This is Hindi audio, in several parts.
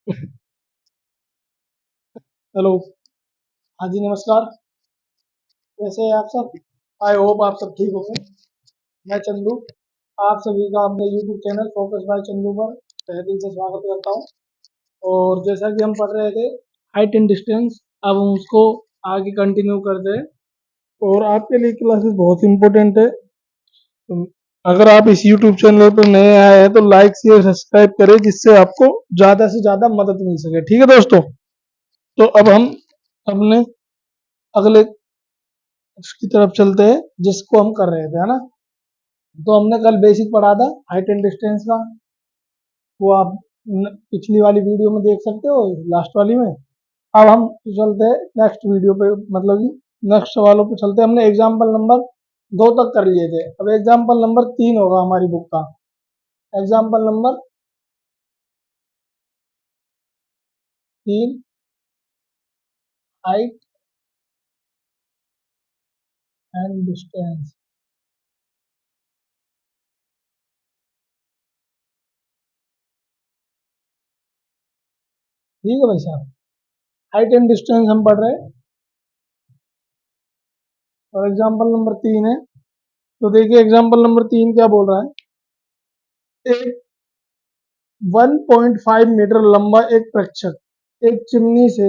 हेलो। हाँ जी, नमस्कार। कैसे हैं आप सब? आई होप आप सब ठीक होंगे। मैं चंदू, आप सभी का अपने YouTube channel focus by Chandu पर तहे दिल से स्वागत करता हूँ। और जैसा कि हम पढ़ रहे थे हाइट एंड डिस्टेंस, अब हम उसको आगे कंटिन्यू करते हैं। और आपके लिए क्लासेस बहुत इंपॉर्टेंट है। तो अगर आप इस यूट्यूब चैनल पर नए आए हैं तो लाइक शेयर सब्सक्राइब करें, जिससे आपको ज़्यादा से ज़्यादा मदद मिल सके। ठीक है दोस्तों? तो अब हम अपने अगले उसकी तरफ चलते हैं जिसको हम कर रहे थे, है ना? तो हमने कल बेसिक पढ़ा था हाइट एंड डिस्टेंस का। वो आप पिछली वाली वीडियो में देख सकते हो, लास्ट वाली में। अब हम चलते हैं नेक्स्ट वीडियो पे, मतलब कि नेक्स्ट सवालों पे चलते हैं। हमने एग्जाम्पल नंबर 2 तक कर लिए थे, अब एग्जाम्पल नंबर 3 होगा हमारी बुक का। Example number 3, height and distance. ठीक है भाई साहब, हाइट एंड डिस्टेंस हम पढ़ रहे हैं और एग्जाम्पल नंबर 3 है। तो देखिए एग्जाम्पल नंबर 3 क्या बोल रहा है। एक 1.5 मीटर लंबा एक प्रेक्षक एक चिमनी से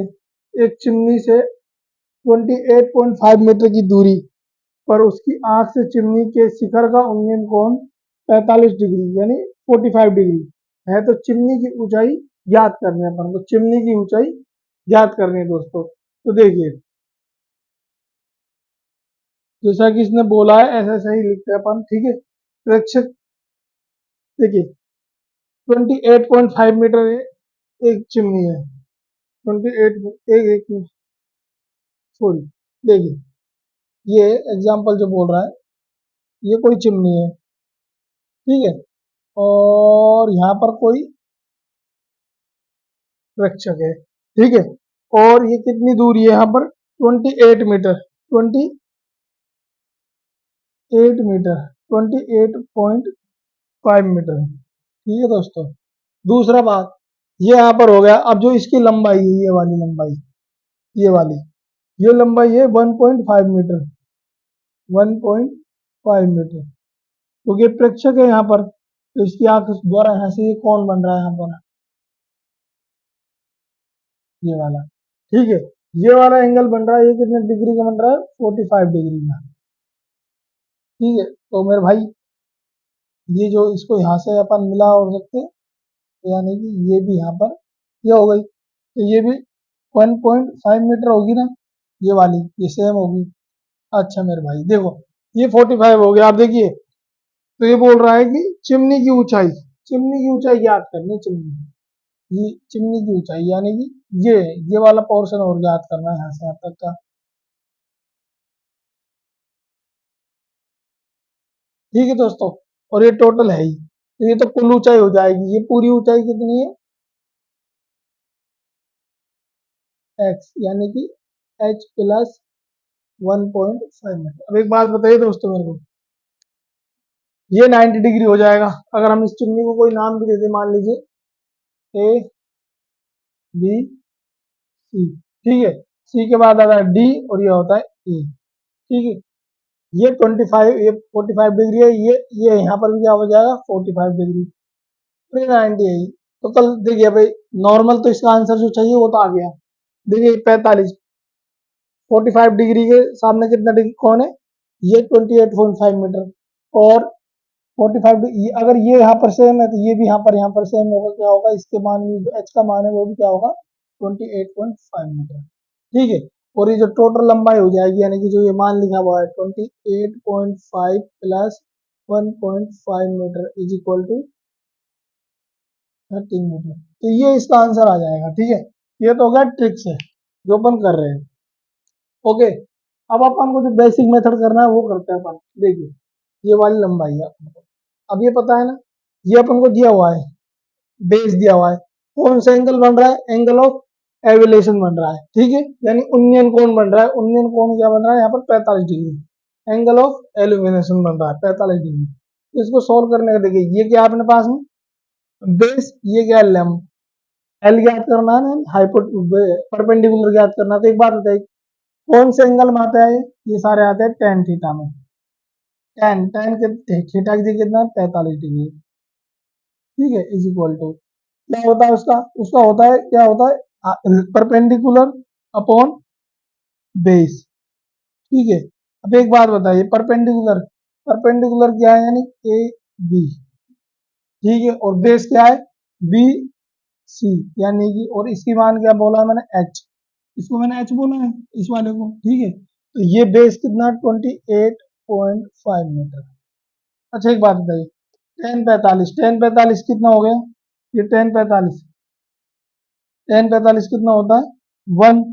28.5 मीटर की दूरी पर उसकी आंख से चिमनी के शिखर का उन्नयन कोण 45 डिग्री यानी 45 डिग्री है। तो चिमनी की ऊंचाई ज्ञात करनी है अपन को। चिमनी की ऊंचाई ज्ञात करनी है दोस्तों। तो देखिए जैसा कि इसने बोला है ऐसा सही लिखते हैं अपन। ठीक है, प्रेक्षक देखिए 28.5 मीटर एक चिमनी है। 28 एक एक सॉरी, देखिए ये एग्जाम्पल जो बोल रहा है, ये कोई चिमनी है, ठीक है। और यहाँ पर कोई रक्षक है, ठीक है। और ये कितनी दूरी है यहाँ पर? 28 मीटर, 28 मीटर, 28.5 मीटर। ठीक है दोस्तों। दूसरा बात, ये यहाँ पर हो गया। अब जो इसकी लंबाई है, ये वाली लंबाई, ये वाली, ये लंबाई है 1.5 मीटर, 1.5 मीटर। क्योंकि ये प्रेक्षक है यहाँ पर, तो इसकी आंख द्वारा यहाँ से ये कौन बन रहा है यहाँ पर, ये वाला, ठीक है। ये वाला एंगल बन रहा है, ये कितने डिग्री का बन रहा है? 45 डिग्री का। ठीक है, तो मेरे भाई ये जो इसको यहाँ से अपन मिला और सकते हैं, यानी कि ये भी यहाँ पर ये हो गई, तो ये भी 1.5 मीटर होगी ना, ये वाली, ये सेम होगी। अच्छा मेरे भाई देखो, ये 45 हो गया। आप देखिए, तो ये बोल रहा है कि चिमनी की ऊंचाई याद करनी है। ये चिमनी की ऊंचाई यानी कि ये वाला पोर्शन और याद करना है यहाँ से यहाँ तक का। ठीक है दोस्तों, और ये टोटल है ही, तो ये तो कुल ऊंचाई हो जाएगी। ये पूरी ऊंचाई कितनी है? एक्स यानी कि एच प्लस 1.5 मीटर। अब एक बात बताइए दोस्तों मेरे को, ये 90 डिग्री हो जाएगा अगर हम इस चिमनी को कोई नाम भी दे दें, मान लीजिए ए बी सी, ठीक है। सी के बाद आता है डी और ये होता है ए, ठीक है। ये 25, ये 45 डिग्री है, ये यहाँ पर भी क्या हो जाएगा? 45 डिग्री, फिर 90 है। तो कल देखिए भाई, नॉर्मल तो इसका आंसर जो चाहिए वो तो आ गया। देखिए 45, 45 डिग्री के सामने कितना डिग्री कौन है? ये 28.5 मीटर। और 45 अगर ये यहाँ पर सेम है तो ये भी यहाँ पर सेम होगा। क्या होगा? इसके मान भी, एच का मान है वो भी क्या होगा? 28.5 मीटर, ठीक है। और ये जो टोटल लंबाई हो जाएगी, यानी कि जो ये मान लिखा हुआ है 28.5 plus 1.5 metre is equal to 13 metre. तो ये इसका आंसर आ जाएगा, ठीक है। ये तो हो गया ट्रिक्स है जो अपन कर रहे हैं। ओके, अब अपन को जो बेसिक मेथड करना है वो करते हैं अपन। देखिए ये वाली लंबाई है अपन को, अब ये पता है ना, ये अपन को दिया हुआ है, बेस दिया हुआ है। कौन सा एंगल बन रहा है? एंगल ऑफ एविलेशन बन रहा है, ठीक है। यानी उन्नयन कोण बन रहा है। उन्नयन कोण क्या बन रहा है यहाँ पर? 45 डिग्री। एंगल ऑफ एल्यूमिनेशन बन रहा है 45 डिग्री। तो इसको सोल्व करने का देखिए, ये क्या है अपने पास में? बेस, ये क्या है? लेम, एल ज्ञात करना है, परपेंडिकुलर ज्ञात करना है। तो एक बात बताइए, कौन से एंगल में आता है ये सारे आते हैं टेन थीटा में। टेन टेन के थीटा की जगह कितना है 45 डिग्री, ठीक है, इज इक्वल टू क्या होता है उसका, उसका होता है क्या होता है परपेंडिकुलर अपॉन बेस, ठीक है। अब एक बात बताइए, परपेंडिकुलर, परपेंडिकुलर क्या है यानी ए बी, ठीक है, और बेस क्या है बी सी, यानी कि और इसकी मान क्या बोला मैंने एच, इसको मैंने एच बोला है इस वाले को, ठीक है। तो ये बेस कितना 28.5 मीटर। अच्छा एक बात बताइए, टेन पैंतालीस कितना हो गया, ये टेन पैंतालीस कितना होता है 1,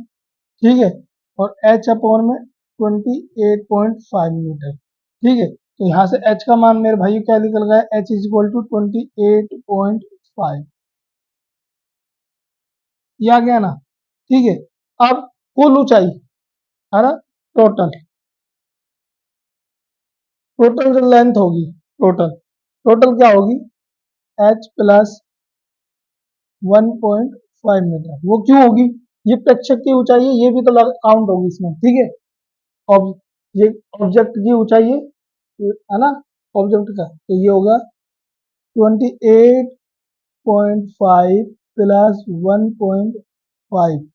ठीक है, और एच अपॉन में 28.5 मीटर, ठीक है। तो यहाँ से एच का मान मेरे भाई क्या निकल गया, एच इज इक्वल टू 28.5, ये आ गया ना, ठीक है। अब कुल ऊंचाई है ना, टोटल टोटल जो लेंथ होगी, टोटल टोटल क्या होगी एच प्लस 1.5 मीटर, वो क्यों होगी, ये प्रेक्षक की ऊंचाई है, ये भी तो काउंट होगी इसमें, ठीक है। ऑब ये ऑब्जेक्ट की ऊंचाई है ना, ऑब्जेक्ट का, तो ये होगा 28.5 plus 1.5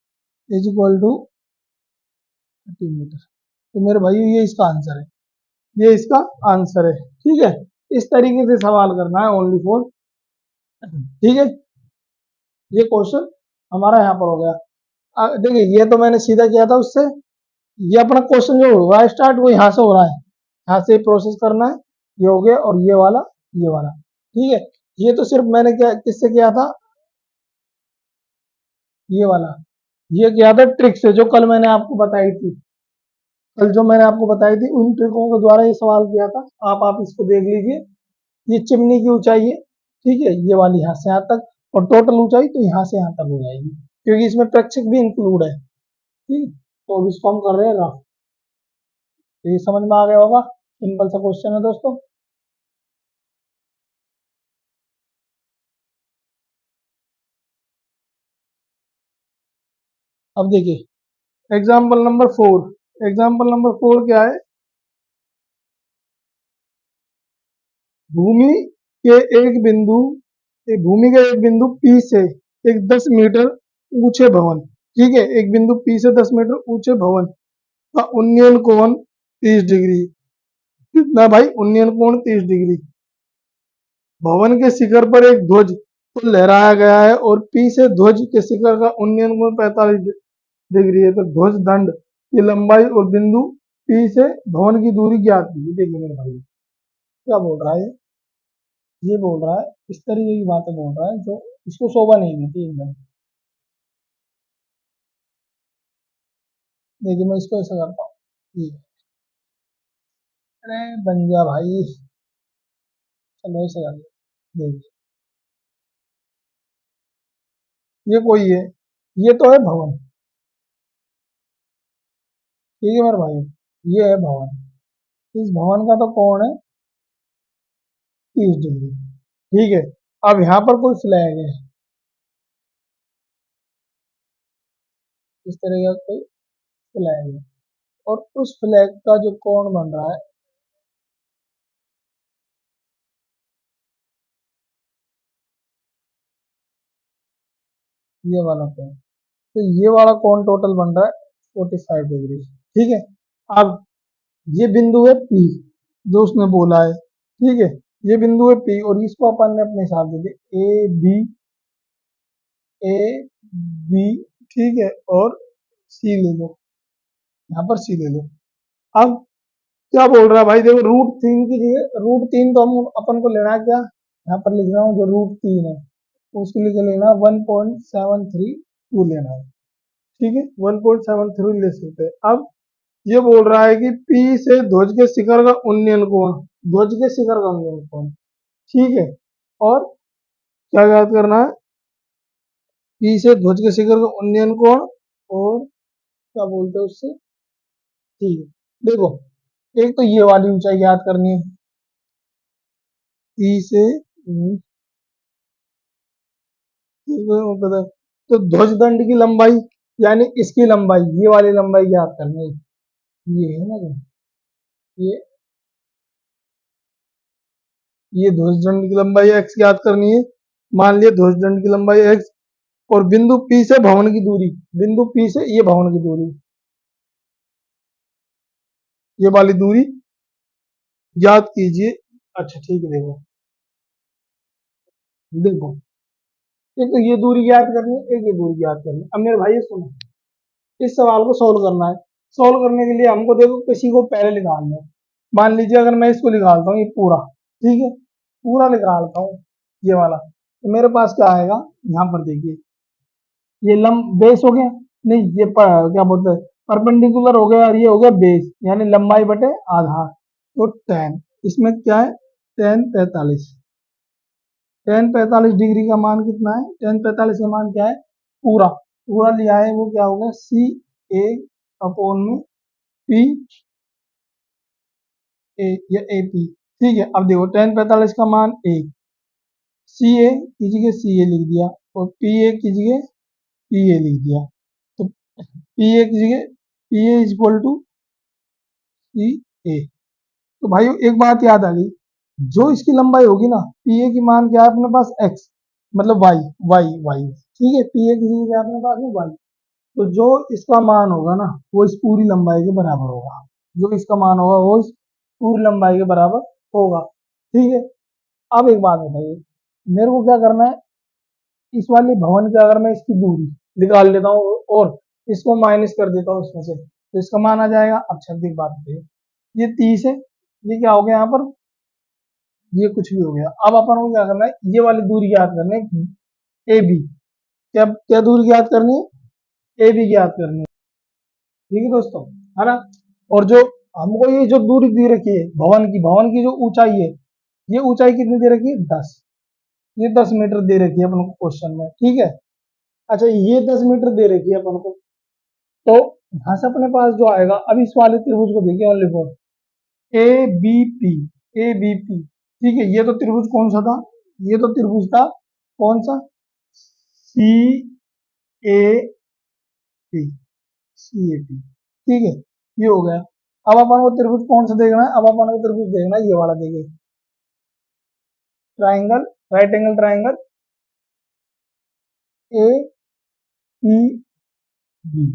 is equal to 30 metre. तो मेरे भाई ये इसका आंसर है, ये इसका आंसर है, ठीक है। इस तरीके से सवाल करना है ओनली फॉर, ठीक है। ये क्वेश्चन हमारा यहाँ पर हो गया। देखिए ये तो मैंने सीधा किया था उससे, ये अपना क्वेश्चन जो हो रहा है स्टार्ट वो यहाँ से हो रहा है, यहाँ से प्रोसेस करना है, ये हो गया, और ये वाला, ठीक है। ये तो सिर्फ मैंने क्या किससे किया था, ये वाला, ये किया था ट्रिक से जो कल मैंने आपको बताई थी, कल जो मैंने आपको बताई थी उन ट्रिकों के द्वारा ये सवाल किया था। आप इसको देख लीजिए, ये चिमनी की ऊंचाई है, ठीक है, ये वाली यहाँ से यहाँ तक, और टोटल ऊंचाई तो यहाँ से यहाँ तक हो जाएगी, क्योंकि इसमें प्रेक्षक भी इंक्लूड है, ठीक है। तो अब इसको हम कर रहे हैं रफ, तो ये समझ में आ गया होगा, सिंपल सा क्वेश्चन है दोस्तों। अब देखिए एग्जाम्पल नंबर 4 क्या है, भूमि के एक बिंदु भूमि के एक बिंदु P से एक 10 मीटर ऊंचे भवन, ठीक है, एक बिंदु P से 10 मीटर ऊंचे भवन का उन्नयन कोण 30 डिग्री, कितना भाई उन्नयन कोण 30 डिग्री, भवन के शिखर पर एक ध्वज को लहराया गया है और P से ध्वज के शिखर का उन्नयन कोण 45 डिग्री है, तो ध्वज दंड की लंबाई और बिंदु P से भवन की दूरी ज्ञात कीजिए। देखिए मेरे भाई क्या बोल रहा है, ये बोल रहा है इस तरीके की बातें बोल रहा है जो इसको शोभा नहीं देती एकदम। देखिए मैं इसको ऐसा करता हूँ, ये अरे बन गया भाई, चलो ऐसे कर लो। देखिए ये कोई है, ये तो है भवन, ठीक है मेरे भाई, ये है भवन, इस भवन का तो कोण है 30 डिग्री, ठीक है। अब यहाँ पर कोई फ्लैग है, इस तरह का कोई फ्लैग है, और उस फ्लैग का जो कोण बन रहा है, ये वाला कोण, तो ये वाला कोण टोटल बन रहा है 45 डिग्री, ठीक है। अब ये बिंदु है P जो उसने बोला है, ठीक है, ये बिंदु है P और इसको अपन ने अपने हिसाब से ए बी, ठीक है, और सी ले लो, यहाँ पर सी ले लो। अब क्या बोल रहा है भाई, देखो रूट 3 की जगह, रूट 3 तो हम अपन को लेना है क्या, यहाँ पर लिख रहा हूँ जो रूट 3 है, तो उसके लिए लेना 1.732 लेना है, ठीक है, 1.73 ले सकते हैं। अब ये बोल रहा है कि P से ध्वज के शिखर का उन्नयन कोण, ध्वज के शिखर का उन्नयन कोण, ठीक है, और क्या याद करना है, P से ध्वज के शिखर का उन्नयन कोण, और क्या बोलते हैं उससे, ठीक है। देखो एक तो ये वाली ऊंचाई याद करनी है, P से तो ध्वजदंड की लंबाई यानी इसकी लंबाई, ये वाली लंबाई ज्ञात करनी है। ये है ना जो, ये ये ध्वजदंड की लंबाई x ज्ञात करनी है। मान लिया ध्वजदंड की लंबाई x, और बिंदु P से भवन की दूरी, बिंदु P से ये भवन की दूरी, ये वाली दूरी ज्ञात कीजिए। अच्छा ठीक है, देखो देखो, एक तो ये दूरी ज्ञात करनी है, एक ये दूरी ज्ञात करनी है। अब मेरे भाई सुनो, इस सवाल को सोल्व करना है। सोल्व करने के लिए हमको देखो किसी को पहले निकालना है। मान लीजिए अगर मैं इसको निकालता हूँ ये पूरा, ठीक है, पूरा निकालता हूँ ये वाला, तो मेरे पास क्या आएगा, यहाँ पर देखिए, ये लंब बेस हो गया, नहीं ये क्या बोलते हैं, परपेंडिकुलर हो गया, और ये हो गया बेस, यानी लंबाई बटे आधार। तो टेन, इसमें क्या है, टेन 45, टेन 45 डिग्री का मान कितना है, टेन 45 का मान क्या है, पूरा, पूरा लिया है वो क्या होगा, सी ए अपॉन में पी ए या ए पी। ठीक है, अब देखो टेन 45 का मान एक, सी ए की जगह सी ए लिख दिया, और पी ए की जगह पी ए लिख दिया। तो पी ए की जगह P A is equal to C A. तो भाई एक बात याद आ गई, जो इसकी लंबाई होगी ना, पी ए की मान क्या है अपने पास, एक्स, मतलब वाई, वाई, ठीक है, पी ए की जगह क्या है अपने पास में, वाई। तो जो इसका मान होगा ना, वो इस पूरी लंबाई के बराबर होगा, जो इसका मान होगा वो इस पूरी लंबाई के बराबर होगा। ठीक है, अब एक बात बताइए, मेरे को क्या करना है, इस वाले भवन के अगर मैं इसकी दूरी निकाल लेता हूँ और इसको माइनस कर देता हूँ इसमें से, तो इसका मान आ जाएगा। अब छब्बीस बात बताइए, ये 30 है, ये क्या हो गया यहाँ पर, ये कुछ भी हो गया। अब अपन को क्या करना है, ये वाली दूरी ज्ञात करनी है, ए बी। क्या क्या दूरी ज्ञात करनी है, ए बी ज्ञात करनी है। ठीक है दोस्तों, है ना। और जो हमको ये जो दूरी दे रखी है भवन की, भवन की जो ऊंचाई है, ये ऊंचाई कितनी दे रखी है, 10, ये 10 मीटर दे रखी है अपन को क्वेश्चन में। ठीक है, अच्छा ये 10 मीटर दे रखी है अपन को, तो यहाँ से अपने पास जो आएगा, अब इस वाले त्रिभुज को देखिए, only for A B P, A B P. ठीक है, ये तो त्रिभुज कौन सा था, ये तो त्रिभुज था कौन सा, सी A P, C A P. ठीक है, ये हो गया। अब अपन को त्रिभुज कौन सा देखना है, अब अपन को त्रिभुज देखना है ये वाला, देखिए triangle, right angle triangle A P B,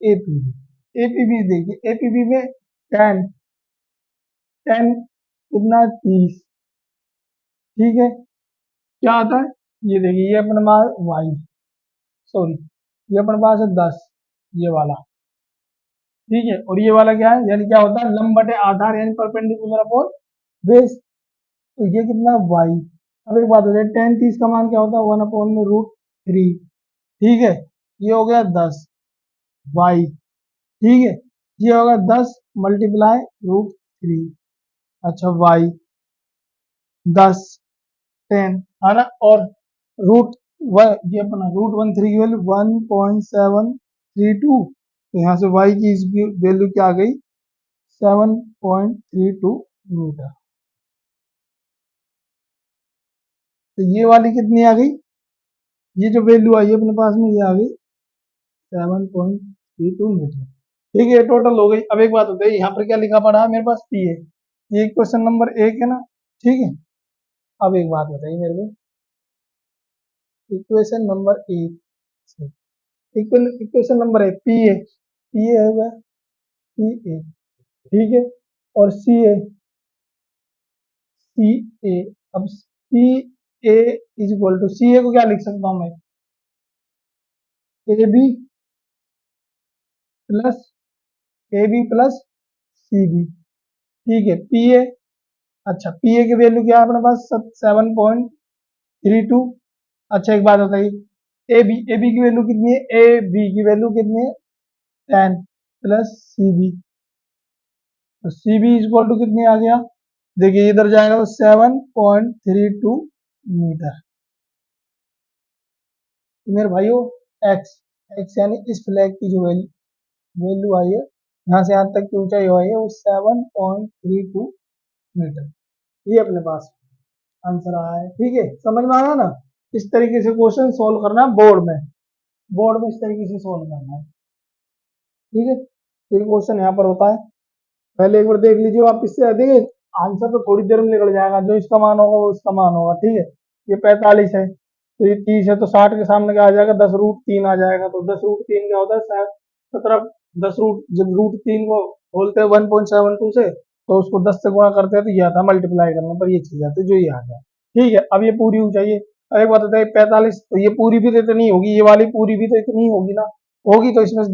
A P B, A P B देखिए, ए पी बी में टेन, टेन कितना 30। ठीक है, क्या आता है, ये देखिए, ये अपने पास वाई, सॉरी, ये अपने पास है 10, ये वाला। ठीक है, और ये वाला क्या है, यानी क्या होता है, लंब बटे आधार, यानी परपेंडिकुलर अपॉन बेस। तो ये कितना वाई। अब एक बात हो जाए, टेन 30 का मान क्या होता है, वन अपॉन में रूट थ्री। ठीक है, ये हो गया 10 वाई। ठीक है, ये होगा 10 मल्टीप्लाई रूट थ्री। अच्छा वाई 10, टेन, है ना, और रूट ये अपना रूट वन थ्री की वैल्यू 1.732, तो यहाँ से y की इसकी वैल्यू क्या आ गई, 7.32 मीटर। तो ये वाली कितनी आ गई, ये जो वैल्यू आई है अपने पास में, ये आ गई 7.32 मीटर। ठीक है, टोटल हो गई। अब एक बात होती है, यहाँ पर क्या लिखा पड़ा है मेरे पास, पी है, ये क्वेश्चन नंबर एक है ना। ठीक है, अब एक बात बताइए मेरे को, इक्वेशन नंबर एक, इक्वेशन नंबर है पी ए, पी ए होगा सी ए। ठीक है, और सी ए, सी ए, अब C A is equal to, C A को क्या लिख सकता हूं मैं, A B plus, A B plus C B. ठीक है, पी ए, अच्छा पी ए की वैल्यू क्या है अपने पास, 7.32। अच्छा एक बात बताइए, ए बी की वैल्यू कितनी है, ए बी की वैल्यू कितनी है, 10 प्लस सी बी। तो C B is equal to कितनी आ गया, देखिए इधर जाएगा तो 7.32 मीटर। तो मेरे भाइयों, एक्स, एक्स यानी इस फ्लैग की जो वैल्यू आई है, यहाँ से यहाँ तक की ऊंचाई आई है वो 7.32 मीटर। ये अपने पास आंसर आया है। ठीक है, समझ में आया ना, इस तरीके से क्वेश्चन सोल्व करना है बोर्ड में। बोर्ड में इस तरीके से सोल्व करना है। ठीक है, तो ये क्वेश्चन यहाँ पर होता है। पहले एक बार देख लीजिए आप, इससे देखिए आंसर तो थोड़ी देर में निकल जाएगा, जो इसका मान होगा वो इसका मान होगा। ठीक है, ये 45 है तो ये 30 है, तो 60 के सामने क्या आ जाएगा, 10√3 आ जाएगा। तो 10√3 क्या होता है, शायद 17, 10 रूट, जब √3 को बोलते हैं 1.72 से, तो उसको 10 से गुणा करते हैं तो ये आता है, मल्टीप्लाई करने पर ये चीज आती है, जो ये आ गया। ठीक है, अब ये पूरी ऊंचाई है। अब एक बात बताइए, 45, तो ये पूरी भी तो इतनी होगी, ये वाली पूरी भी तो इतनी होगी ना, होगी, तो इसमें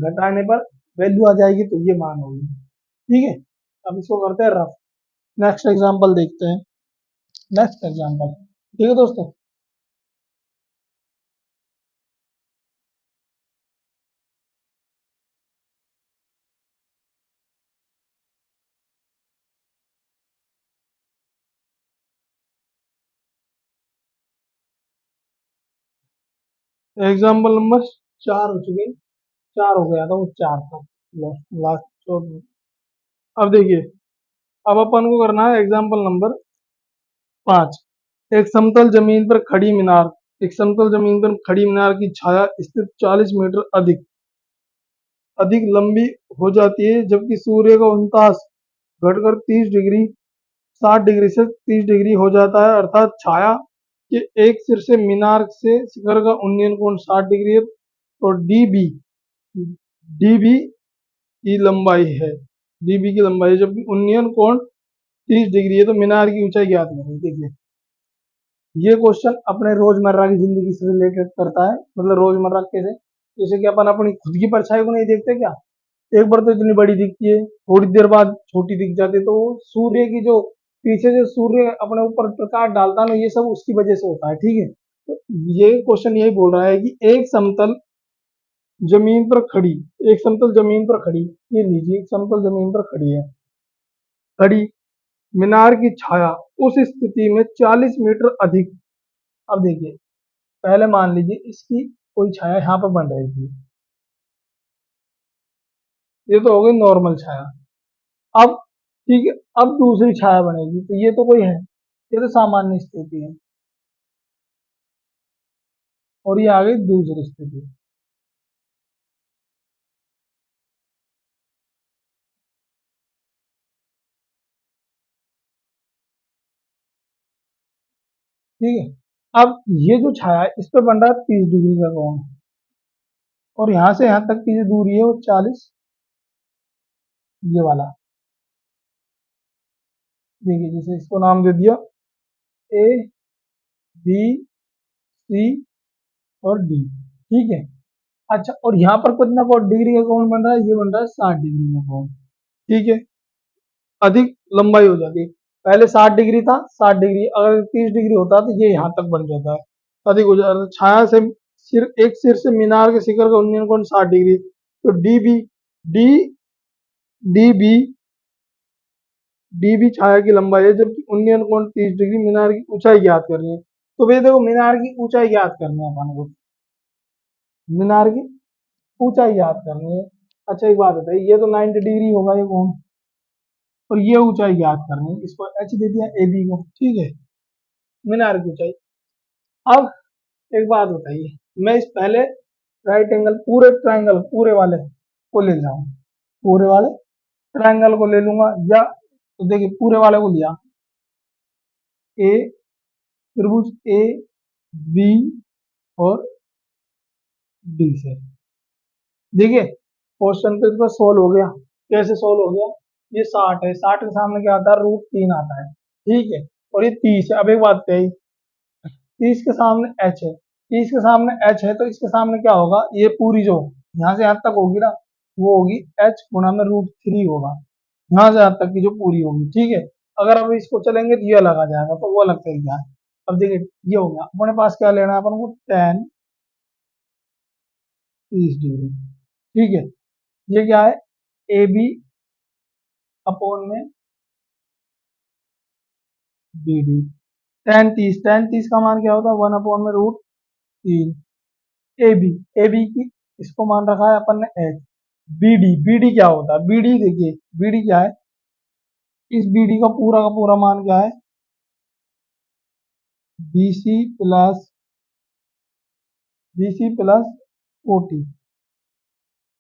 घटाने पर वैल्यू आ जाएगी, तो ये मान होगी। ठीक है, अब इसको करते हैं रफ। नेक्स्ट एग्जांपल देखते हैं, नेक्स्ट एग्जांपल। ठीक है दोस्तों, एग्जांपल नंबर 4 हो चुके, 4 हो गया था वो, 4 था लास्ट लास्ट। अब देखिए, अब अपन को करना है एग्जांपल नंबर 5। एक समतल जमीन पर खड़ी मीनार, एक समतल जमीन पर खड़ी मीनार की छाया स्थित 40 मीटर अधिक अधिक लंबी हो जाती है, जबकि सूर्य का 49 घटकर 30 डिग्री, 60 डिग्री से 30 डिग्री हो जाता है। अर्थात छाया के एक सिर से मीनार से शिखर का उन्नयन कोण 60 डिग्री है। तो डीबी की लंबाई है, डीबी की लंबाई है, जबकि उन्नयन कोण 30 डिग्री है। तो मीनार की ऊंचाई ज्ञात करें। देखिए, ये क्वेश्चन अपने रोजमर्रा की जिंदगी से रिलेटेड करता है, मतलब रोजमर्रा कैसे, जैसे कि अपन अपनी खुद की परछाई को नहीं देखते क्या, एक बार तो इतनी बड़ी दिखती है, थोड़ी देर बाद छोटी दिख जाती है। तो वो सूर्य की जो पीछे जो सूर्य अपने ऊपर प्रकाश डालता है ना, ये सब उसकी वजह से होता है। ठीक है, तो ये क्वेश्चन यही बोल रहा है कि एक समतल जमीन पर खड़ी, एक समतल जमीन पर खड़ी, ये लीजिए एक समतल जमीन पर खड़ी है, खड़ी मीनार की छाया उस स्थिति में 40 मीटर अधिक। अब देखिए, पहले मान लीजिए इसकी कोई छाया यहाँ पर बन रही थी, ये तो हो गई नॉर्मल छाया। अब ठीक है, अब दूसरी छाया बनेगी, तो ये तो कोई है, ये तो सामान्य स्थिति है, और ये आ गई दूसरी स्थिति। ठीक है, अब ये जो छाया है इस पर बन रहा है 30 डिग्री का कोण, और यहाँ से यहाँ तक की जो दूरी है वो 40, ये वाला। देखिए, जैसे इसको नाम दे दिया ए, बी, सी और डी। ठीक है, अच्छा, और यहाँ पर कितना कोण डिग्री का कोण बन रहा है, ये बन रहा है 60 डिग्री का कोण। ठीक है, अधिक लंबाई हो जाती है, पहले 60 डिग्री था, 60 डिग्री अगर 30 डिग्री होता तो ये यहाँ तक बन जाता है, अधिक हो जाता है। छाया से सिर, एक सिर से मीनार के शिखर का उन्नयन कोण 60 डिग्री, तो डी डी बी डी भी छाया की लंबाई है, जबकि उन्नयन कोण 30 डिग्री। मीनार की ऊंचाई ज्ञात करनी है। तो भैया देखो, मीनार की ऊंचाई ज्ञात करनी है अपन को, मीनार की ऊंचाई ज्ञात करनी है। अच्छा, एक बात बताइए, ये तो 90 डिग्री होगा ये कोण, और ये ऊंचाई ज्ञात करनी है, इसको एच दे दिया ए बी को। ठीक है, मीनार की ऊंचाई। अब एक बात बताइए, मैं इस पहले राइट एंगल पूरे ट्रायंगल पूरे वाले को ले जाऊं, पूरे वाले ट्रायंगल को ले लूंगा, या तो देखिए पूरे वाले को लिया, ए, त्रिभुज ए, बी और डी से। देखिए, क्वेश्चन तो इसका सोल्व हो गया। कैसे सोल्व हो गया, ये 60 है, 60 के सामने क्या आता है, √3 आता है। ठीक है, और ये 30 है। अब एक बात कही, 30 के सामने एच है, 30 के सामने एच है, तो इसके सामने क्या होगा, ये पूरी जो यहाँ से यहाँ तक होगी ना, वो होगी एच गुणा में √3 होगा, यहाँ से यहाँ तक की जो पूरी होगी। ठीक है, अगर अब इसको चलेंगे तो ये अलग आ जाएगा, तो वो अलग चल जाए। अब देखिए, ये हो गया, अपने पास क्या लेना है अपन को, tan 30 डिग्री। ठीक है, ये क्या है, ए बी अपॉन में बी डी। tan 30 का मान क्या होता है, 1 अपॉन में √3। ए बी, ए बी की इसको मान रखा है अपन ने H. B D, B D क्या होता है, बी डी देखिए, बी डी क्या है, इस बी डी का पूरा मान क्या है, बी सी प्लस 40,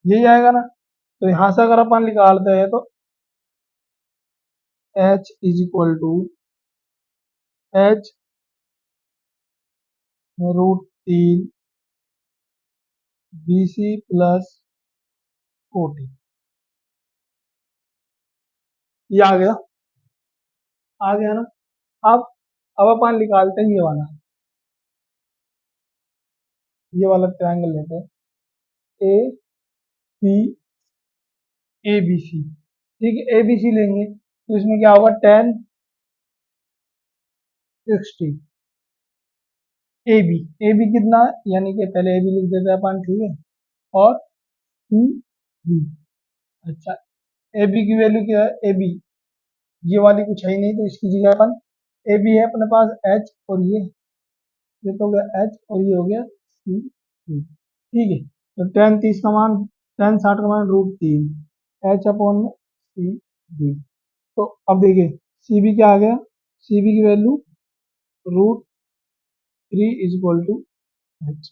यही आएगा ना। तो यहाँ से अगर अपन निकालते हैं तो h is equal to h √3 BC plus 40, ये आ गया ना। अब अब अपन निकालते हैं ये वाला ट्रायंगल लेते हैं, A P A B C. ठीक है, ए बी सी लेंगे तो इसमें क्या होगा, 10 60 ए बी। ए बी कितना है, यानी कि पहले ए बी लिख देते हैं अपन, ठीक है, और सी बी। अच्छा, ए बी की वैल्यू क्या है, ए बी ये वाली कुछ है ही नहीं, तो इसकी जगह अपन ए बी है अपने पास एच, और ये तो हो गया एच, और ये हो गया सी बी। ठीक है, तो 10 30 का मान, 10 60 का मान √3 एच अपॉन में सी बी। तो अब देखिए सी बी क्या आ गया, सी बी की value √3 is equal to H,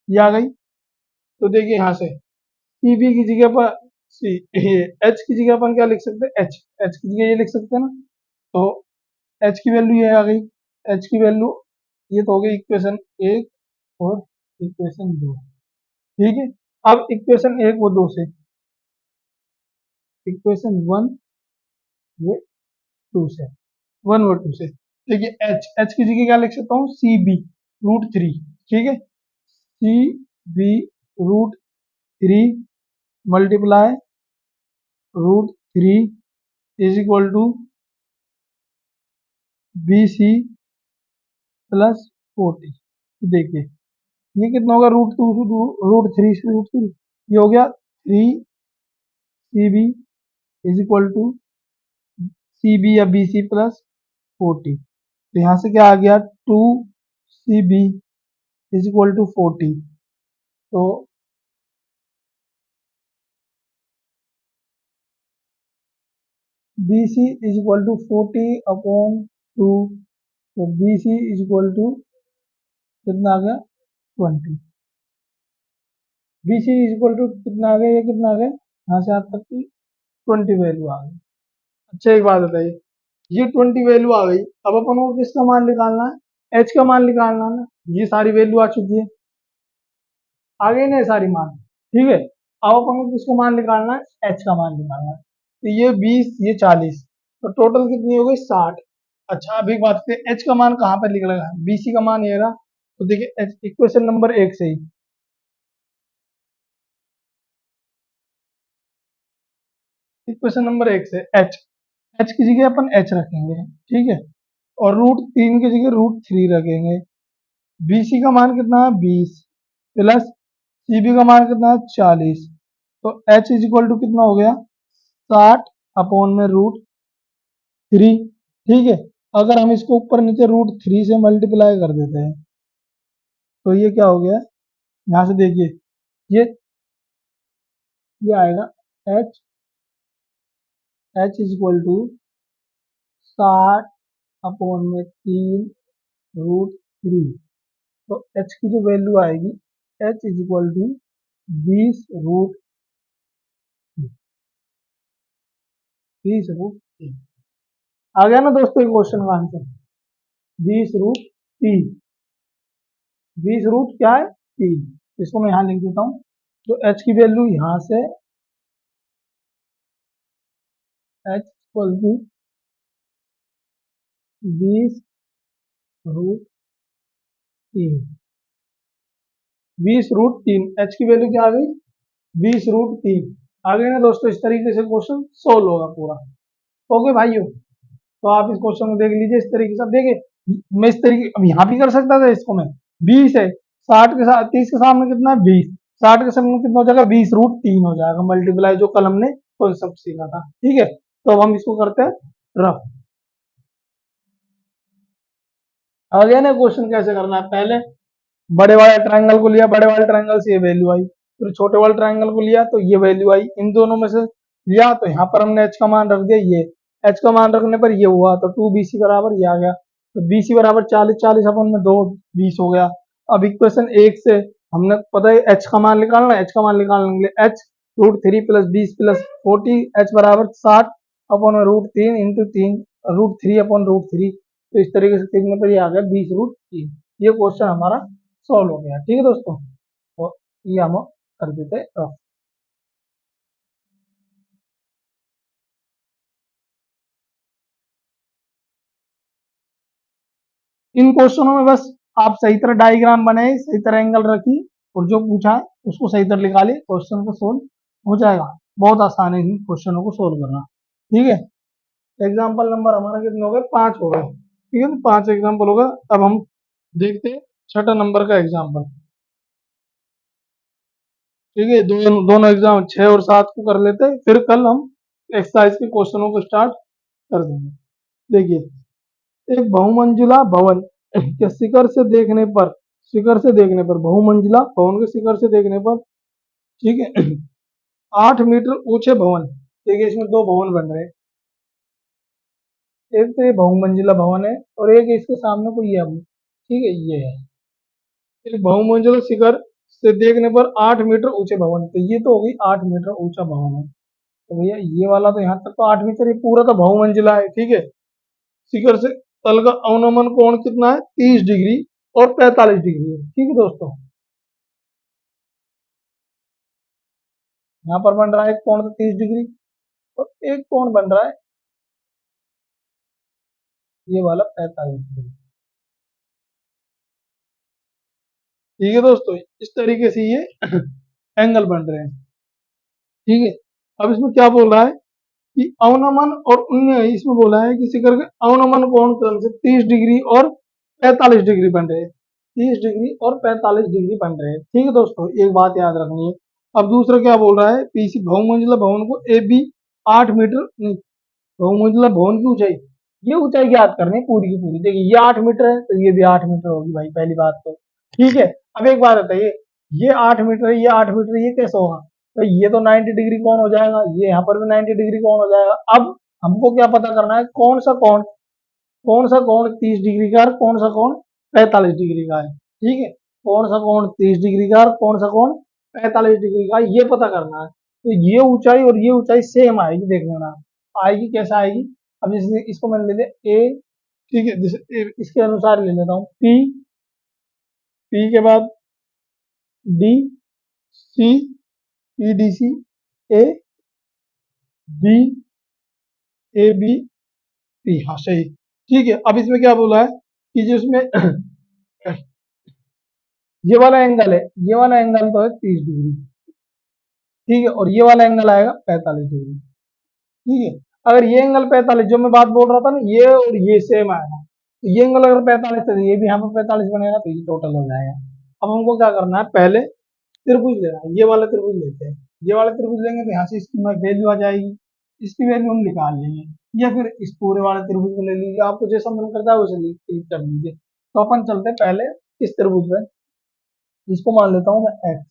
ये आ गई। तो देखिए यहाँ से सी बी की जगह पर सी एच की जगह अपन क्या लिख सकते हैं, एच की जगह ये लिख सकते हैं ना। तो एच की वैल्यू ये आ गई, एच की वैल्यू ये तो हो गई इक्वेशन 1 और इक्वेशन 2। ठीक है, अब इक्वेशन 1 व 2 से, इक्वेशन 1 व 2 से, 1 व 2 से देखिए एच की जगह क्या लिख सकता हूँ, सी बी √3। ठीक है, C B √3 multiply √3 is equal to B C plus 40। देखिए ये कितना होगा, √2 से √3 ये हो गया 3 CB is equal to CB या BC प्लस 40। तो यहाँ से क्या आ गया, 2 CB इज इक्वल टू 40। तो BC इज इक्वल टू 40/2, तो BC इज इक्वल टू कितना आ गया, 20। BC इज इक्वल टू कितना आ गया, ये कितना आ गया, यहाँ से आप तक की 20 वैल्यू आ गई। अच्छा एक बात बताइए, ये 20 वैल्यू आ गई, अब अपन को किसका मान निकालना है, एच का मान निकालना है ना। ये सारी वैल्यू आ चुकी है, आ गई ना ये सारी मान। ठीक है, अब अपन को किसका मान निकालना है, एच का मान निकालना है। तो ये 20 ये 40, तो टोटल कितनी हो गई, 60। अच्छा अभी बात करते हैं एच का मान कहाँ पर निकलेगा, बीसी का मान ये रहा। तो देखिए एच इक्वेशन नंबर 1 से ही, इक्वेशन नंबर 1 से एच, एच की जगह अपन एच रखेंगे, ठीक है, और √3 की जगह √3 रखेंगे। बीसी का मान कितना है, 20 प्लस सीबी का मान कितना है, 40। तो एच इज इक्वल टू कितना हो गया, 60/√3। ठीक है, अगर हम इसको ऊपर नीचे √3 से मल्टीप्लाई कर देते हैं तो ये क्या हो गया, यहाँ से देखिए ये ये आएगा H, H is equal to 60/3 √3। तो एच की जो वैल्यू आएगी, एच इज इक्वल टू 20√3। आ गया ना दोस्तों ये क्वेश्चन का आंसर, 20√3। 20 रूट क्या है, 3। इसको मैं यहाँ लिख देता हूँ। तो एच की वैल्यू यहाँ से एच इक्वल टू 20√3, 20√3 एच की वैल्यू क्या आ गई, 20√3 आ गई ना दोस्तों। इस तरीके से क्वेश्चन सोल्व होगा पूरा। ओके भाइयों, तो आप इस क्वेश्चन को देख लीजिए इस तरीके से। देखिए मैं इस तरीके अब यहाँ भी कर सकता था इसको मैं, 20 है, 60 के साथ 30 के सामने कितना है, 20, 60 के सामने कितना हो जाएगा, 20√3 हो जाएगा मल्टीप्लाई, जो कल हमने कॉन्सेप्ट सीखा था। ठीक है, तो अब हम इसको करते हैं रफ। आ गया ना क्वेश्चन कैसे करना है, पहले बड़े वाले ट्रायंगल को लिया, बड़े वाले ट्रायंगल से ये वैल्यू आई, फिर छोटे वाले ट्रायंगल को लिया तो ये वैल्यू आई, इन दोनों में से लिया तो यहाँ पर हमने एच का मान रख दिया, ये एच का मान रखने पर ये हुआ, तो 2BC बराबर ये आ गया। तो BC बराबर 40, 40 अपन में 2 20 हो गया। अब इक्वेशन एक से हमने पता है एच का मान निकालना है, एच का मान निकालने के लिए एच √3 + 20 + 40 एच बराबर 60 अपॉन √3 इंटू 3 √3 अपॉन √3। तो इस तरीके से कितने पर ये आ गया 20√3। ये क्वेश्चन हमारा सॉल्व हो गया। ठीक है दोस्तों, तो ये हम कर देते हैं। इन क्वेश्चनों में बस आप सही तरह डायग्राम बनाए, सही तरह एंगल रखिए और जो पूछा है उसको सही तरह निकालिए, क्वेश्चन को सोल्व हो जाएगा। बहुत आसान है इन क्वेश्चनों को सोल्व करना। ठीक है, एग्जाम्पल नंबर हमारा कितने हो गए, 5 हो गए। ठीक है, तो 5 एग्जाम्पल हो गए। अब हम देखते हैं छठा नंबर का एग्जाम्पल। ठीक है, दोनों एग्जाम 6 और 7 को कर लेते हैं, फिर कल हम एक्सरसाइज के क्वेश्चनों को स्टार्ट कर देंगे। देखिए, एक बहुमंजिला भवन के शिखर से देखने पर बहुमंजिला भवन के शिखर से देखने पर, ठीक है, 8 मीटर ऊंचे भवन। देखिए, इसमें दो भवन बन रहे हैं। एक तो ये बहुमंजिला भवन है और एक इसके सामने कोई ये भवन। ठीक है, ये है एक बहुमंजिला शिखर से देखने पर 8 मीटर ऊंचे भवन। तो ये तो होगी 8 मीटर ऊंचा भवन है। तो भैया ये वाला तो यहाँ तक तो 8 मीटर, ये पूरा तो बहुमंजिला है। ठीक है, शिखर से तल का अवनमन कोण कितना है, 30 डिग्री और 45 डिग्री है। ठीक है दोस्तों, यहाँ पर बन रहा है एक कोण तो 30 डिग्री और एक कोण बन रहा है ये वाला 45 डिग्री। ठीक है दोस्तों, इस तरीके से ये एंगल बन रहे हैं। ठीक है, अब इसमें क्या बोल रहा है कि अवनमन और उन्नय, इसमें बोला है कि शिखर के अवनमन कोण क्रम से 30 डिग्री और 45 डिग्री बन रहे हैं। 30 डिग्री और 45 डिग्री बन रहे हैं। ठीक है दोस्तों, एक बात याद रखनी है। अब दूसरा क्या बोल रहा है, पीसी बहुमंजिला भवन को ए बी 8 मीटर, बहुमंजिला भवन की ऊंचाई, ये ऊंचाई ज्ञात करनी है पूरी की पूरी। देखिए, ये 8 मीटर है तो ये भी 8 मीटर होगी भाई, पहली बात तो। ठीक है, अब एक बात बताइए, ये 8 मीटर है, ये 8 मीटर, ये कैसे होगा? तो ये तो 90 डिग्री कौन हो जाएगा, ये यहाँ पर भी 90 डिग्री कौन हो जाएगा। अब हमको क्या पता करना है, कौन सा कौन 30 डिग्री का और कौन सा कौन 45 डिग्री का है। ठीक है, कौन सा कौन 30 डिग्री का और कौन सा कौन 45 डिग्री का, ये पता करना है। तो ये ऊंचाई और ये ऊंचाई सेम आएगी, देख लेना आएगी कैसे आएगी। अब जैसे इसको मैंने ले लिया ए, ठीक है, जैसे इसके अनुसार ले लेता हूँ पी, पी के बाद D, C, P D C, A, B, A B, P, हाँ सही। ठीक है, अब इसमें क्या बोला है कि जिसमें ये वाला एंगल है, ये वाला एंगल तो है 30 डिग्री। ठीक है, और ये वाला एंगल आएगा 45 डिग्री। ठीक है, अगर ये एंगल 45, जो मैं बात बोल रहा था ना, ये और ये सेम आएगा, तो ये एंगल अगर 45 है तो ये भी यहाँ पर 45 बनेगा, तो ये टोटल हो जाएगा। अब हमको क्या करना है, पहले त्रिभुज लेना है, ये वाला त्रिभुज लेते हैं। ये वाला त्रिभुज लेंगे तो यहाँ से इसकी वैल्यू आ जाएगी, इसकी वैल्यू हम निकाल लेंगे, या फिर इस पूरे वाले त्रिभुज को ले लीजिए, आपको जैसा मन करता है वैसे क्लिक कर लीजिए। तो अपन चलते हैं पहले इस त्रिभुज में, इसको मान लेता हूँ मैं एक्स।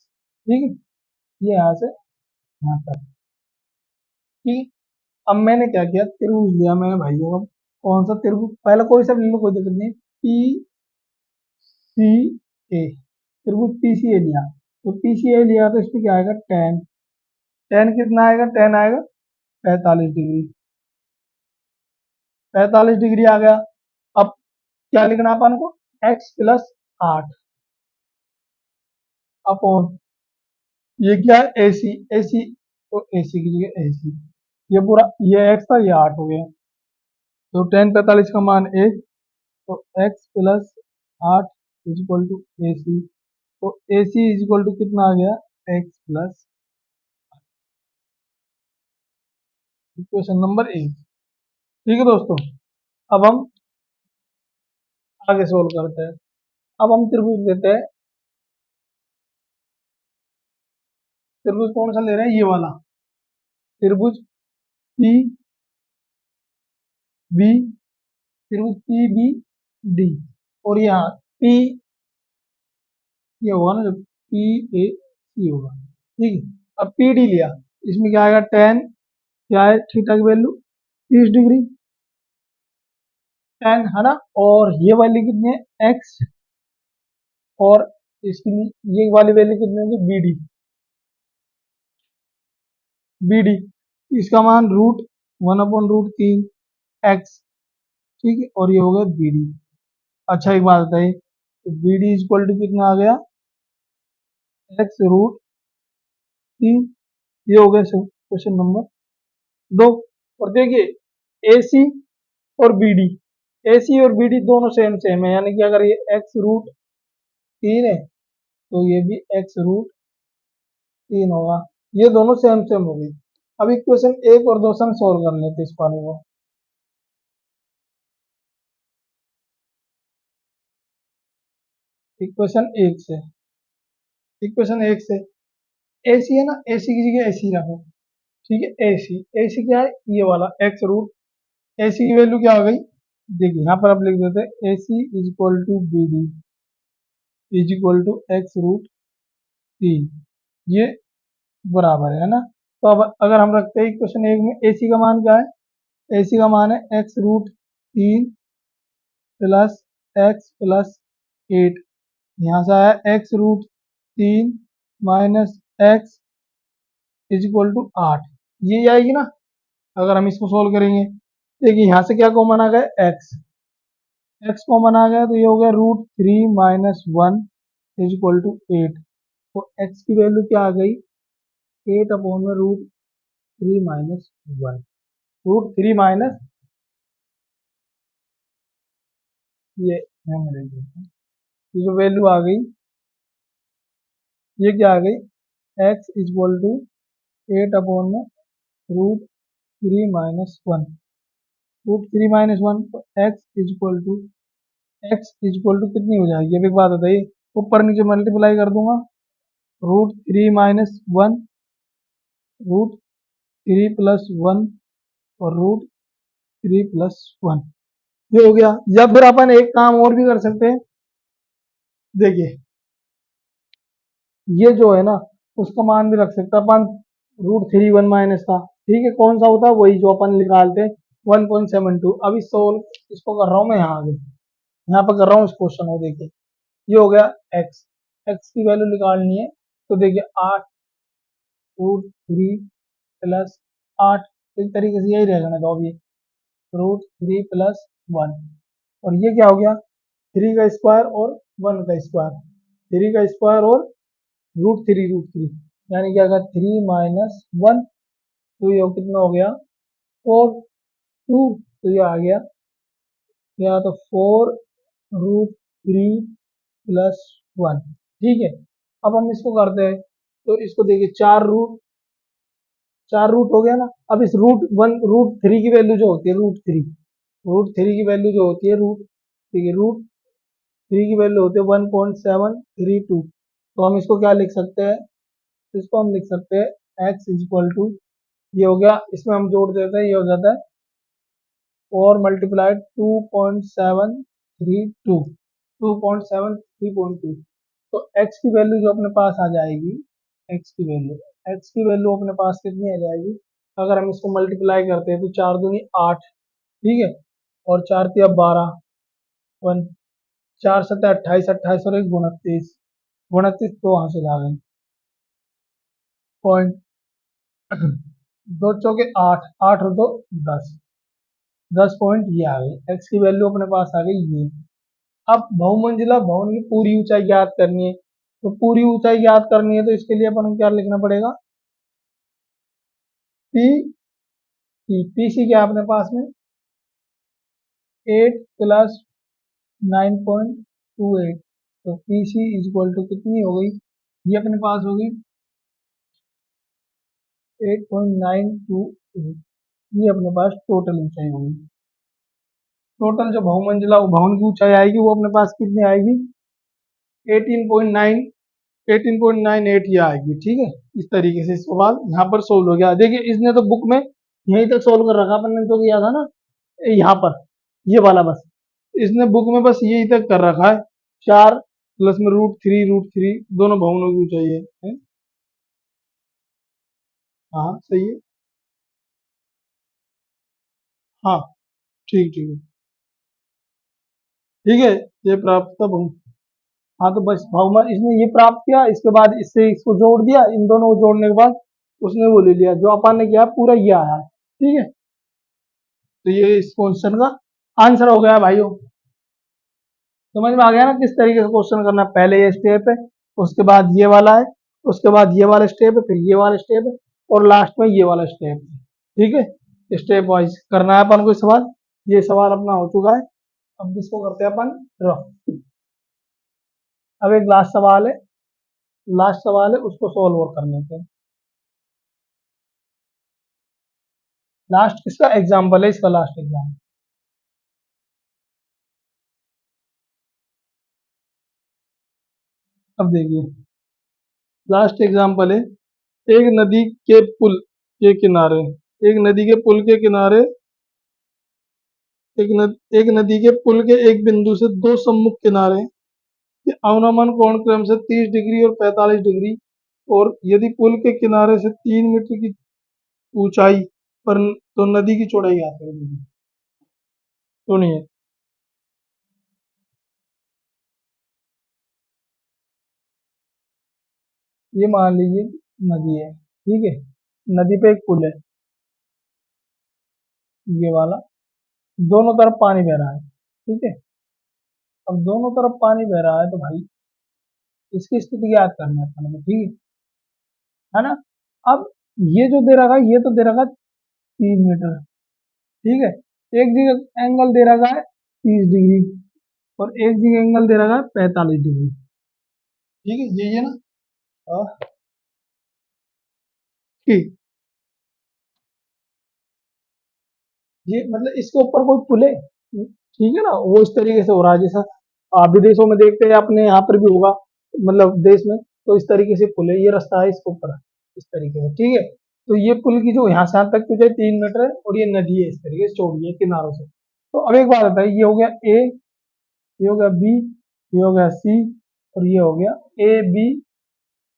ठीक है, ये यहाँ से यहाँ तक। ठीक है, अब मैंने क्या किया, त्रिभुज लिया मैंने भाइयों। अब कौन सा त्रिभुज, पहले कोई सा ले लो, कोई दिक्कत नहीं। पी सी ए, त्रिभुज पी सी ए लिया, तो पी सी ए लिया तो इसमें क्या आएगा, टेन। टेन कितना आएगा, टेन आएगा 45 डिग्री। 45 डिग्री आ गया। अब क्या लिखना है अपन को, x + 8 अपॉन, ये क्या है, ए सी, ए सी, तो ए सी की जगह ए सी, ये पूरा, ये एक्स था, ये 8 हो गया। तो टेन 45 का मान 1, तो x + 8 = ए सी। तो ए सी = कितना आ गया, x+, इक्वेशन नंबर 1। ठीक है दोस्तों, अब हम आगे सोल्व करते हैं। अब हम त्रिभुज लेते हैं, त्रिभुज कौन सा ले रहे हैं, ये वाला त्रिभुज पी बी, त्रिभुज पी बी डी, और यहाँ पी, ये होगा ना, जब पी ए सी होगा। ठीक है, अब पी डी लिया, इसमें क्या आएगा, टेन, क्या है थीटा की वैल्यू, 30 डिग्री, टेन है ना, और ये वाली कितनी है, एक्स, और इसकी ये वाली वैल्यू कितनी होगी, बी डी, बी डी इसका मान √1/√3 एक्स, ठीक है, और ये हो गया बी डी। अच्छा एक बात बताइए, तो बी डी इक्वल टू कितना आ गया, x√3, ये हो गया क्वेश्चन नंबर 2। और देखिए ए सी और बी डी, ए सी और बी डी दोनों सेम सेम है, यानी कि अगर ये x√3 है तो ये भी x√3 होगा, ये दोनों सेम सेम हो गई। अब इक्वेशन 1 और 2 से हम सोल्व कर लेते हैं इस वाले को। इक्वेशन 1 से, इक्वेशन 1 से ए सी है ना, ए सी की जगह ए सी रखो, ठीक है, ए सी, ए सी क्या है, ये वाला x√, ए सी की वैल्यू क्या हो गई, देखिए यहाँ पर आप लिख देते हैं A C is equal to B D is equal to x√3, ये बराबर है ना। तो अब अगर हम रखते हैं इक्वेशन 1 में, ए सी का मान क्या है, ए सी का मान है x√3 प्लस x+8, यहाँ से आया x√3 minus x is equal to 8, ये आएगी ना अगर हम इसको सोल्व करेंगे। देखिए यहाँ से क्या कॉमन आ गया, x कॉमन आ गया, तो ये हो गया √3 - 1 इज इक्वल टू 8, तो x की वैल्यू क्या आ गई, 8/√3 - 1, √3 माइनस ये हम लिख देते हैं, ये जो वैल्यू आ गई, ये क्या आ गई, x इज इक्वल टू 8/√3 - 1, √3 - 1, तो x इज इक्वल टू कितनी हो जाएगी, अब एक बात बताइए, ऊपर नीचे मल्टीप्लाई कर दूंगा, √3 - 1 √3 + 1 और √3 + 1, ये हो गया। या फिर अपन एक काम और भी कर सकते हैं, देखिए ये जो है ना, उसका मान भी रख सकते हैं अपन, √3 माइनस का, ठीक है, कौन सा होता है, वही जो अपन निकालते हैं 1.72। अब इस सोल्व इसको कर रहा हूँ मैं यहाँ आगे, यहाँ पर कर रहा हूँ इस क्वेश्चन को, देखिए ये हो गया x, x की वैल्यू निकालनी है, तो देखिए 8√3 + 8, एक तरीके से यही रहेगा ना, तो अब ये √3 + 1, और ये क्या हो गया, 3 का स्क्वायर और 1 का स्क्वायर, 3 का स्क्वायर और √3, यानी कि अगर 3 माइनस 1, तो ये कितना हो गया, 4 2, तो ये आ गया, या तो 4√3 + 1, ठीक है। अब हम इसको करते हैं, तो इसको देखिए चार रूट हो गया ना। अब इस √3 की वैल्यू जो होती है, √3 की वैल्यू जो होती है, ठीक है, √3 की वैल्यू होती है 1.732, तो हम इसको क्या लिख सकते हैं, इसको हम लिख सकते हैं x इज इक्वल टू, ये हो गया, इसमें हम जोड़ देते हैं, ये हो जाता है 4 × 2.732, 2.732, तो x की वैल्यू जो अपने पास आ जाएगी, x की वैल्यू अपने पास कितनी आ जाएगी, अगर हम इसको मल्टीप्लाई करते हैं तो 4 दूनी 8, ठीक है, और 4 तिया 12, 1, 4 7 28, 28 और 1 29, 29 तो हासिल आ गई, पॉइंट, 2 चौके 8, 8 और 2 10, 10 पॉइंट ये आ गई, एक्स की वैल्यू अपने पास आ गई ये। अब बहुमंजिला भवन की पूरी ऊंचाई ज्ञात करनी है, तो पूरी ऊंचाई ज्ञात करनी है, तो इसके लिए अपन को क्या लिखना पड़ेगा, पी पी सी क्या है अपने पास में, 8 + 9.28, तो P C is equal to कितनी हो गई, ये अपने पास होगी 8.928, ये अपने पास टोटल ऊंचाई होगी। टोटल जो बहुमंजिला भवन की ऊंचाई आएगी वो अपने पास कितनी आएगी, 18.9 18.98 ये आएगी, ठीक है। इस तरीके से इसके बाद यहाँ पर सोल्व हो गया। देखिए इसने तो बुक में यहीं तक सोल्व कर रखा, अपन ने तो किया था ना यहाँ पर, ये वाला बस, इसने बुक में बस यही तक कर रखा है, 4 प्लस में √3 दोनों भवनों की ऊंचाई है? हाँ सही है, हाँ ठीक ठीक है, ठीक है, ये प्राप्त था भवन। हाँ तो बस बहुमत इसने ये प्राप्त किया, इसके बाद इससे इसको जोड़ दिया, इन दोनों को जोड़ने के बाद उसने वो ले लिया, जो अपन ने किया पूरा ये आया है। ठीक है, तो ये इस क्वेश्चन का आंसर हो गया भाइयों। समझ में आ गया ना किस तरीके से क्वेश्चन करना है? पहले ये स्टेप है, उसके बाद ये वाला है, उसके बाद ये वाला स्टेप है, फिर ये वाला स्टेप है, और लास्ट में ये वाला स्टेप है। ठीक है, स्टेप वाइज करना है अपन को सवाल। ये सवाल अपना हो चुका है, अब इसको करते हैं अपन ड्रॉ। अब एक लास्ट सवाल है, लास्ट सवाल है, उसको सोल्व और कर लेते हैं। लास्ट किसका एग्जाम्पल है? इसका लास्ट एग्जाम्पल। अब देखिए, लास्ट एग्जाम्पल है, एक नदी के पुल के किनारे, एक नदी के पुल के किनारे, एक नदी के पुल के एक बिंदु से दो सम्मुख किनारे के अवनमन कोण क्रम से 30 डिग्री और 45 डिग्री, और यदि पुल के किनारे से 3 मीटर की ऊंचाई पर, तो नदी की चौड़ाई क्या है? सुनिए, ये मान लीजिए नदी है, ठीक है, नदी पे एक पुल है, ये वाला, दोनों तरफ पानी बह रहा है। ठीक है, अब दोनों तरफ पानी बह रहा है तो भाई इसकी स्थिति याद करनी है अपन को। ठीक है ना? अब ये जो दे रखा है, ये तो दे रखा है 3 मीटर। ठीक है, एक जगह एंगल दे रखा है 30 डिग्री, और एक जगह एंगल दे रखा है 45 डिग्री। ठीक है, यही है ना? ठीक, ये मतलब इसके ऊपर कोई पुल है, ठीक है ना, वो इस तरीके से हो रहा है जैसा आप विदेशों में देखते हैं, अपने यहाँ पर भी होगा, मतलब देश में, तो इस तरीके से पुल है, ये रास्ता है इसके ऊपर, इस तरीके से। ठीक है, तो ये पुल की जो यहाँ से यहाँ तक तुझे 3 मीटर है, और ये नदी है इस तरीके से चौड़ी है किनारों से। तो अब एक बात बताइए, ये हो गया ए, ये हो गया बी, ये हो गया सी, और ये हो गया ए बी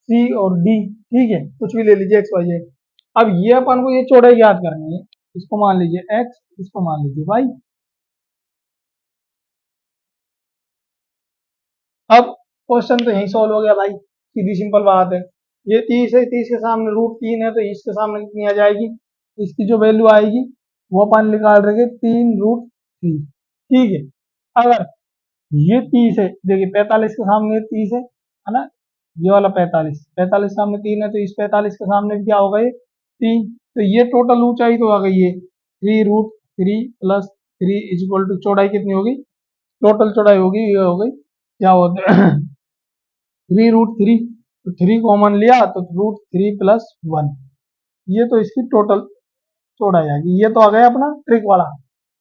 सी और डी। ठीक है, कुछ भी ले लीजिए एक्स वाई जेड। अब ये अपन को ये चौड़ाई याद करनी है, इसको मान लीजिए एक्स, इसको मान लीजिए वाई। अब क्वेश्चन तो यही सॉल्व हो गया भाई, सीधी सिंपल बात है। ये 30 है, 30 के सामने √3 है, तो इसके सामने कितनी आ जाएगी? इसकी जो वैल्यू आएगी वो अपन निकाल रहे 3√3। ठीक है, अगर ये 30 है, देखिए 45 के सामने 30 है ना, ये वाला 45, 45 सामने 3 है, तो इस 45 के सामने भी क्या होगा? ये 3। तो ये टोटल ऊंचाई तो आ गई है 3√3 + 3 चौड़ाई कितनी होगी? टोटल चौड़ाई होगी, ये हो गई क्या होता है 3√3, तो 3 कॉमन लिया तो √3 + 1, ये तो इसकी टोटल चौड़ाई आएगी। ये तो आ गया अपना ट्रिक वाला,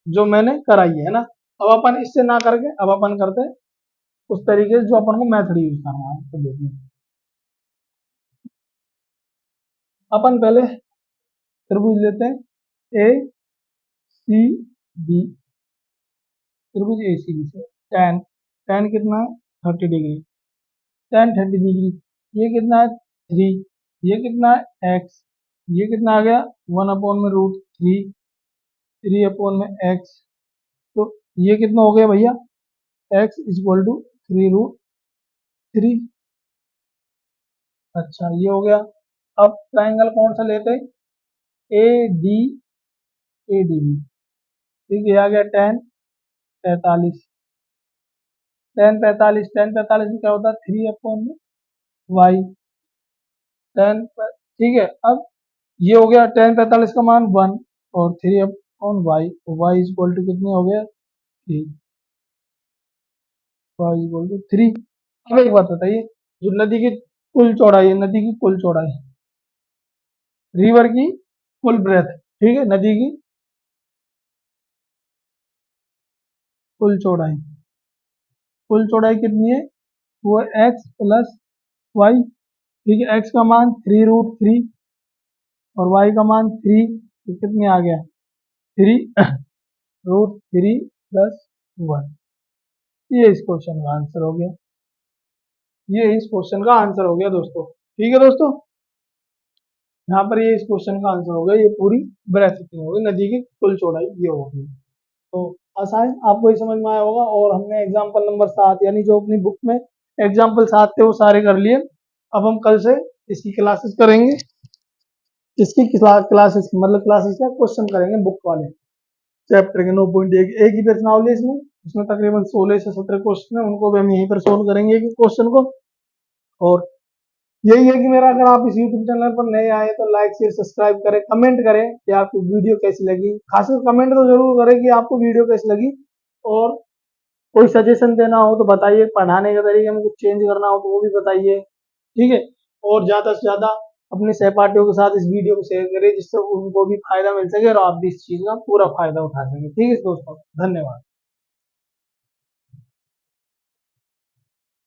जो मैंने कराई है ना। अब अपन इससे ना करके अब अपन करते हैं उस तरीके से जो अपन को मेथड यूज करना है। तो देखिए, अपन पहले त्रिभुज लेते हैं ए सी बी, त्रिभुज ए सी बी से टेन, टेन कितना है? 30 डिग्री, टेन 30 डिग्री, ये कितना है? 3, ये कितना है? एक्स, ये कितना आ गया? 1/√3, 3/x, तो ये कितना हो गया भैया? x = 3√3। अच्छा, ये हो गया। अब ट्राइंगल कौन सा लेते हैं? A D, A D B. ठीक है, आ गया 10 45, 10 45 में क्या होता है? 3/y, ठीक है। अब ये हो गया 10 45 का मान 1, और 3/y, y = कितने हो गया? 3, y = 3। अब एक बात बताइए, जो नदी की कुल चौड़ाई है, नदी की कुल चौड़ाई, रिवर की कुल ब्रेथ, ठीक है, नदी की कुल चौड़ाई, कुल चौड़ाई कितनी है? वो x + y। ठीक है, x का मान 3√3 और y का मान 3, तो कितने आ गया? 3√3 + 1। ये इस क्वेश्चन का आंसर हो गया, ये इस क्वेश्चन का आंसर हो गया दोस्तों। ठीक है दोस्तों, यहाँ पर ये इस क्वेश्चन का आंसर हो गया, ये पूरी ब्रेथ कितनी होगी, नदी की कुल चौड़ाई ये होगी। तो आसान, आपको ये समझ में आया होगा। और हमने एग्जाम्पल नंबर 7, यानी जो अपनी बुक में एग्जाम्पल्स आते वो सारे कर लिए। अब हम कल से इसकी क्लासेस करेंगे, इसकी क्लासेस मतलब क्लासेस क्या क्वेश्चन करेंगे बुक वाले चैप्टर के 9.1 एक ही प्रश्नावली इसमें इसमें तकरीबन 16 से 17 क्वेश्चन है, उनको भी हम यहीं पर सोल्व करेंगे एक क्वेश्चन को। और यही है कि मेरा अगर आप इस यूट्यूब चैनल पर नए आए तो लाइक शेयर सब्सक्राइब करें, कमेंट करें कि आपको वीडियो कैसी लगी, खासकर कमेंट तो जरूर करें कि आपको वीडियो कैसी लगी। और कोई सजेशन देना हो तो बताइए, पढ़ाने के तरीके में कुछ चेंज करना हो तो वो भी बताइए, ठीक है। और ज़्यादा से ज़्यादा अपने सहपाठियों के साथ इस वीडियो को शेयर करें जिससे उनको भी फायदा मिल सके और आप भी इस चीज़ का पूरा फायदा उठा सकें। ठीक है दोस्तों, धन्यवाद।